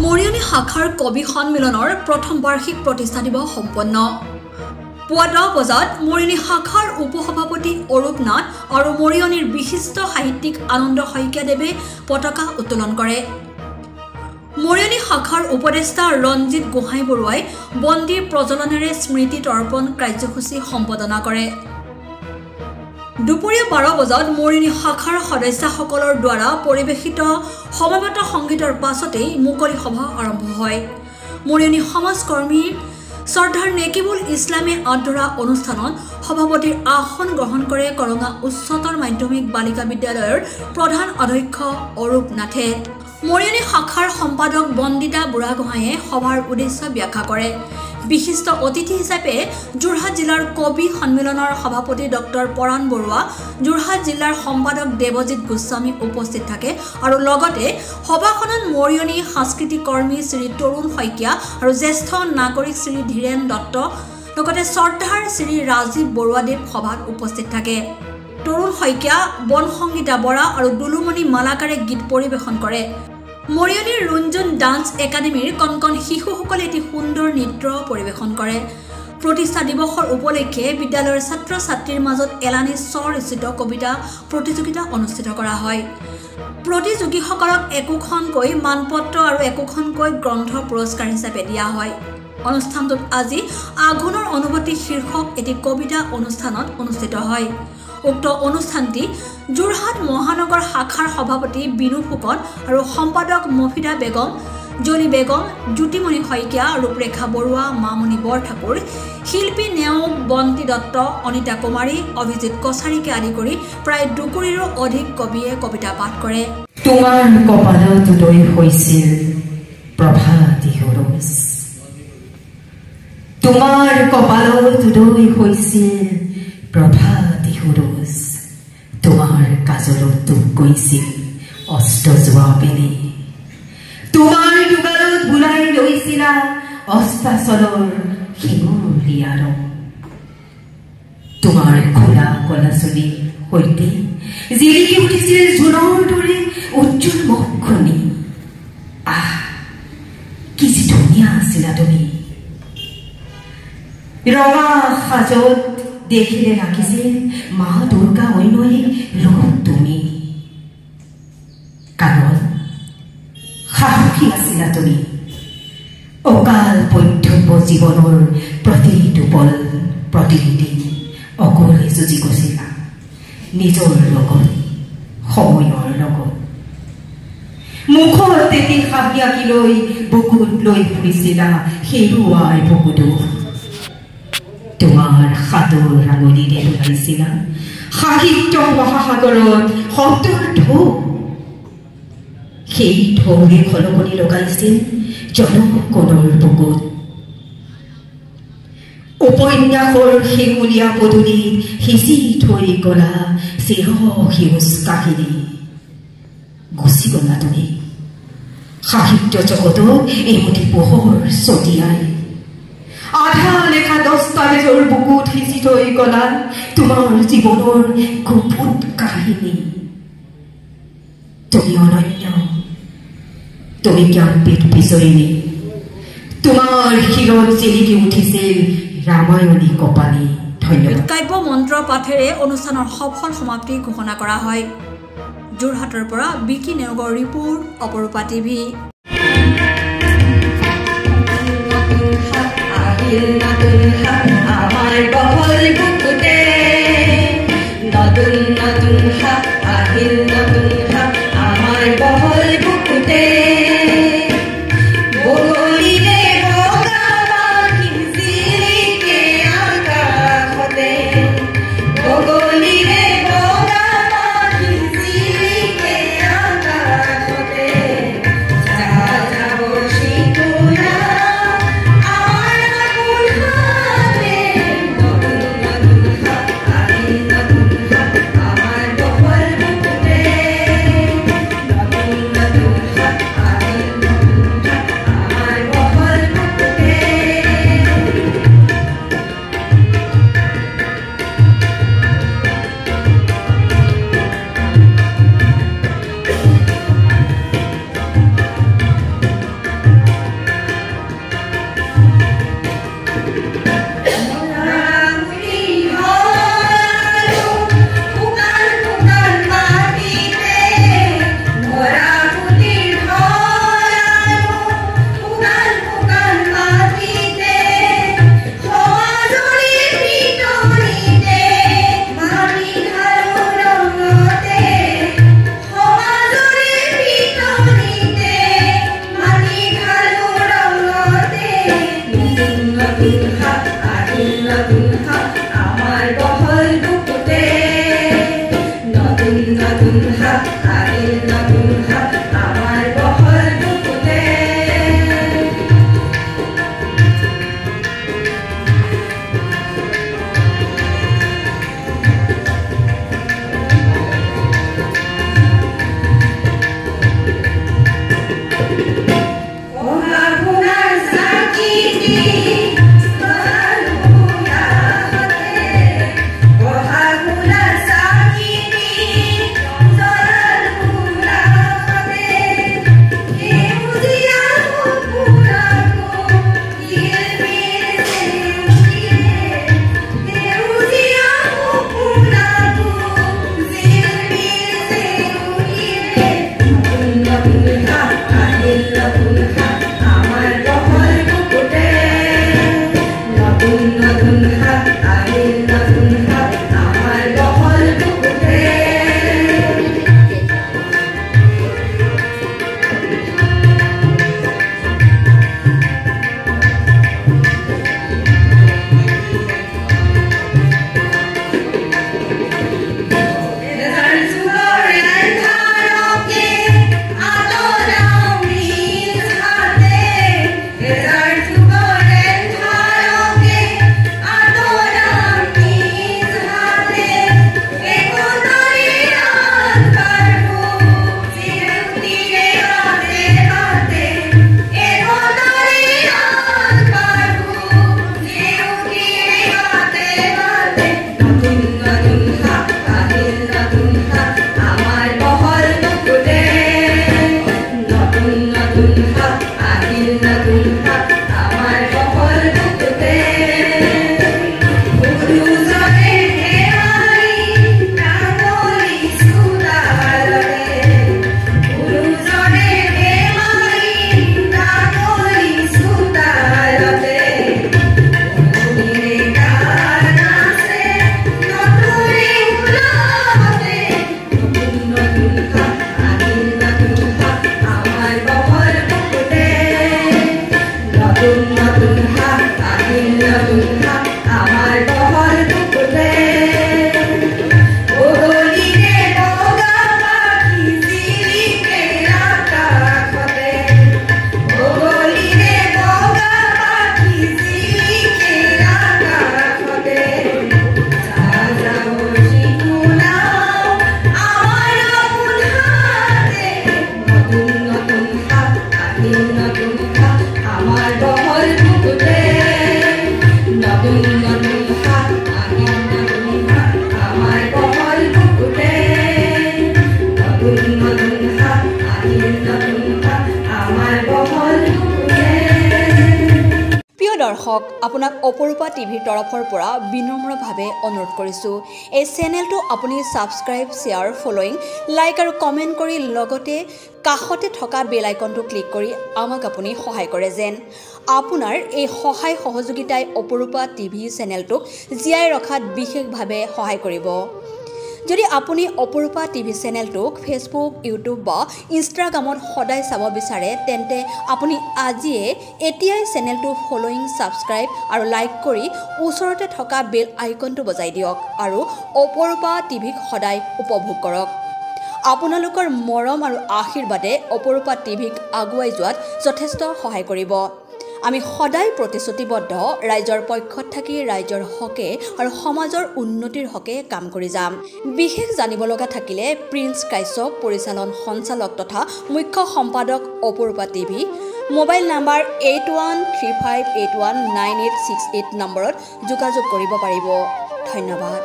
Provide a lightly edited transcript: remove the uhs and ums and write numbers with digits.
মৰিয়নি শাখাৰ কবি সন্মিলনৰ প্ৰথম বাৰ্ষিক প্ৰতিষ্ঠা দিৱস সম্পন্ন। পুৱা 10 বজাত মৰিয়নি শাখাৰ উপসভাপতি অৰূপ নাথ আৰু মৰিয়নিৰ বিশিষ্ট সাহিত্যিক আনন্দ শইকীয়াদেৱে পতাকা উত্তোলন কৰে। মৰিয়নি শাখাৰ উপদেষ্টা ৰঞ্জিত গোহাঁই বৰুৱাই বন্দিৰ প্ৰজ্বলনেৰে স্মৃতি তৰ্পণ কাৰ্যসূচী সম্পাদনা কৰে। দুপৰীয়া 12 বজাত মৰিয়নি শাখাৰ সদস্যসকলৰ দ্বাৰা পৰিৱেশিত সমবেত সংগীতৰ পাছতেই মুকলি সভা আৰম্ভ হয়। মৰিয়নি সমাজকৰ্মী শ্ৰদ্ধাৰ নেকিবুল ইছলামে আদৰা অনুষ্ঠানত সভাপতিৰ আসন গ্ৰহণ কৰে কৰঙা উচ্চতৰ মাধ্যমিক বালিকা বিদ্যালয়ৰ প্ৰধান অধ্যক্ষ অৰূপ নাথে। মৰিয়নি শাখাৰ সম্পাদক বন্দিতা বুঢ়াগোহাঁয়ে সভাৰ উদ্দেশ্য ব্যাখ্যা কৰে। বিশিষ্ট অতিথি হিচাপে যোৰহাট জিলাৰ কবি সন্মিলনৰ সভাপতি ডক্টৰ পৰাণ বৰুৱা, যোৰহাট জিলাৰ সম্পাদক দেৱজিৎ গোস্বামী উপস্থিত থাকে আৰু লগতে সভাখনত মৰিয়নি সাংস্কৃতিক কৰ্মী শ্ৰী তৰুণ শইকীয়া আৰু জ্যেষ্ঠ নাগৰিক শ্ৰী ধীৰেন দত্ত লগতে শ্ৰদ্ধাৰ শ্ৰী ৰাজীৱ বৰুৱাদেৱ সভাত উপস্থিত থাকে। তৰুণ শইকীয়া, বন সংগীতা বৰা আৰু দুলুমণি মালাকাৰে গীত পৰিৱেশন কৰে। মৰিয়নিৰ ৰুঞ্জুন ডান্স একাডেমীৰ কণকণ শিশুসকলে এটি সুন্দৰ নৃত্য পৰিৱেশন কৰে। প্ৰতিষ্ঠা দিৱসৰ উপলক্ষে বিদ্যালয়ৰ ছাত্ৰ ছাত্ৰীৰ মাজত এলানি স্বৰচিত কবিতা প্ৰতিযোগিতা অনুষ্ঠিত কৰা হয়। প্ৰতিযোগীসকলক একোখনকৈ মানপত্ৰ আৰু একোখনকৈ গ্ৰন্থ পুৰস্কাৰ হিচাপে দিয়া হয়। অনুষ্ঠানটোত আজি আঘোণৰ অনুভূতি শীৰ্ষক এটি কবিতা অনুষ্ঠানত অনুষ্ঠিত হয়। উক্ত অনুষ্ঠানটি যোৰহাট মহানগৰ শাখাৰ সভাপতি বিনু ফুকন আৰু সম্পাদক মফিদা বেগম, জলি বেগম, জ্যোতিমণি শইকীয়া, ৰূপৰেখা বৰুৱা, মামণি বৰঠাকুৰ, শিল্পী নেওগ, বন্তি দত্ত, অনিতা কুমাৰী, অভিজিৎ কছাৰীকে আদি কৰি প্ৰায় 2কোটিৰো অধিক কবিয়ে কবিতা পাঠ কৰে। তোমাৰ কপালত উদয় হৈছিল প্ৰভাতী সৰজ, তোমাৰ কপালত উদয় হৈছিল প্ৰভাতী সৰজ, তোমাৰ কাজলত ডুব গৈছিল অস্ত যোৱা বেলি, তোমাৰ দুগালত বুলাই লৈছিলা অস্তাচলৰ শিঙুলীয়া ৰং, তোমাৰ খোলা কলা চুলিৰ সৈতে জিলিকি উঠিছিল জোনৰ দৰে উজ্জ্বল মুখখনি। আহ, কি যে ধুনীয়া আছিলা তুমি। ৰঙা সাজত দেখিলে লাগিছিল মা দুৰ্গা অন্যই ৰূপ তুমি। কাৰণ সাহসী আছিলা তুমি। অকাল পৈথব্য জীৱনৰ প্ৰতিটো পল প্ৰতিদিন অকলে যুঁজি গৈছিলা নিজৰ লগত, সময়ৰ লগত। মুখত তেতি হাঁহি আঁকি লৈ বুকুত লৈ ফুৰিছিলা হেৰুৱাৰ বুকুটো। তোমাৰ হাতৰ আঙুলিৰে ধৰিছিলা সাহিত্য মহাসাগৰত শব্দৰ ঢৌ। সেই ঢৌৰে খলকনি লগাইছিল জনকণৰ বুকুত। উপন্যাসৰ শিঙুলীয়া পদূলিত সিঁচি থৈ গলা চিৰ সেউজ কাহিনী। গুচি গলা তুমি সাহিত্য জগতক এমুঠি পোহৰ ছটিয়াই। আধা লেখা দস্তাবেজৰ বুকুত সিঁচি থৈ গলা তোমাৰ জীৱনৰ গোপন কাহিনী। তুমি অনন্য, তুমি জ্ঞানপীঠ বিজয়িনী। তোমাৰ শিৰত জিলিকি উঠিছিল ৰামায়ণী কপালী। ধন্যবাদ। কাব্য মন্ত্ৰ পাঠেৰে অনুষ্ঠানৰ সফল সমাপ্তি ঘোষণা কৰা হয়। যোৰহাটৰ পৰা বিকি নেওগৰ ৰিপোৰ্ট, অপৰূপা টিভি। আমাৰ বহল বুকুতে নতুন নতুন হাত আহিল, নতুন হাত আমাৰ বহল বুকুতে। বগলীৰে বগা পাখি জিলিকে আকাশতে, বগলীৰে বগা পাখি জিলিকে আকাশতে। যা যাব শীতলা নতুন নতুন হাত আহিল, নতুন হাত আমাৰ বহল নতুন হাত আহিল নতুন হাত আমাৰ বহল বুকুতে গুৰুজনে হেমালি কাকলি সুদালৰে গুৰুজনে হেমালি কাকলি সুদালতে মনিৰে গান আছে নতুনে উলাতে নতুন নতুন হাত আহিল নতুন হাত আমাৰ বহল বুকুতে নতুন নতুন হাত আহিল নতুন হাত আমাৰ বহল বুকুতে গধূলিৰে বগা পাখি জিলিকে আকাশতে গধূলিৰে বগা পাখি জিলিকে আকাশতে যাযাবৰ শিশুনাও আমাৰ আপোন হাতে নতুন নতুন হাত আহিল নতুন হাত আমাৰ বহল বুকুতে নতুন নতুন হাত আহিল নতুন হাত আমাৰ বহল বুকুতে নতুন নতুন হাত আহিল নতুন হাত আমাৰ বহল বুকুতে প্ৰিয় দৰ্শক আপোনাক অপৰূপা টিভিৰ তৰফৰ পৰা বিনম্ৰভাৱে অনুৰোধ কৰিছোঁ এই চেনেলটো আপুনি ছাবস্ক্ৰাইব শ্বেয়াৰ ফলোইং লাইক আৰু কমেণ্ট কৰি লগতে কাষতে থকা বেল আইকনটো ক্লিক কৰি আমাক আপুনি সহায় কৰে যেন আপোনাৰ এই সহায় সহযোগিতাই অপৰূপা টিভি চেনেলটোক জীয়াই ৰখাত বিশেষভাৱে সহায় কৰিব যদি আপুনি অপৰূপা টিভি চেনেলটোক ফেচবুক ইউটিউব বা ইনষ্টাগ্ৰামত সদায় চাব বিচাৰে তেন্তে আপুনি আজিয়ে এতিয়াই চেনেলটো ফলোইং ছাবস্ক্ৰাইব আৰু লাইক কৰি ওচৰতে থকা বেল আইকনটো বজাই দিয়ক আৰু অপৰূপা টিভিক সদায় উপভোগ কৰক আপোনালোকৰ মৰম আৰু আশীৰ্বাদে অপৰূপা টিভিক আগুৱাই যোৱাত যথেষ্ট সহায় কৰিব আমি সদায় প্ৰতিশ্ৰুতিবদ্ধ ৰাইজৰ পক্ষত থাকি ৰাইজৰ হকে আৰু সমাজৰ উন্নতিৰ হকে কাম কৰি যাম বিশেষ জানিব লগা থাকিলে প্ৰিন্স কাশ্যপ পৰিচালন সঞ্চালক তথা মুখ্য সম্পাদক অপৰূপা টিভি মোবাইল নাম্বাৰ 8135819868 নম্বৰত যোগাযোগ কৰিব পাৰিব ধন্যবাদ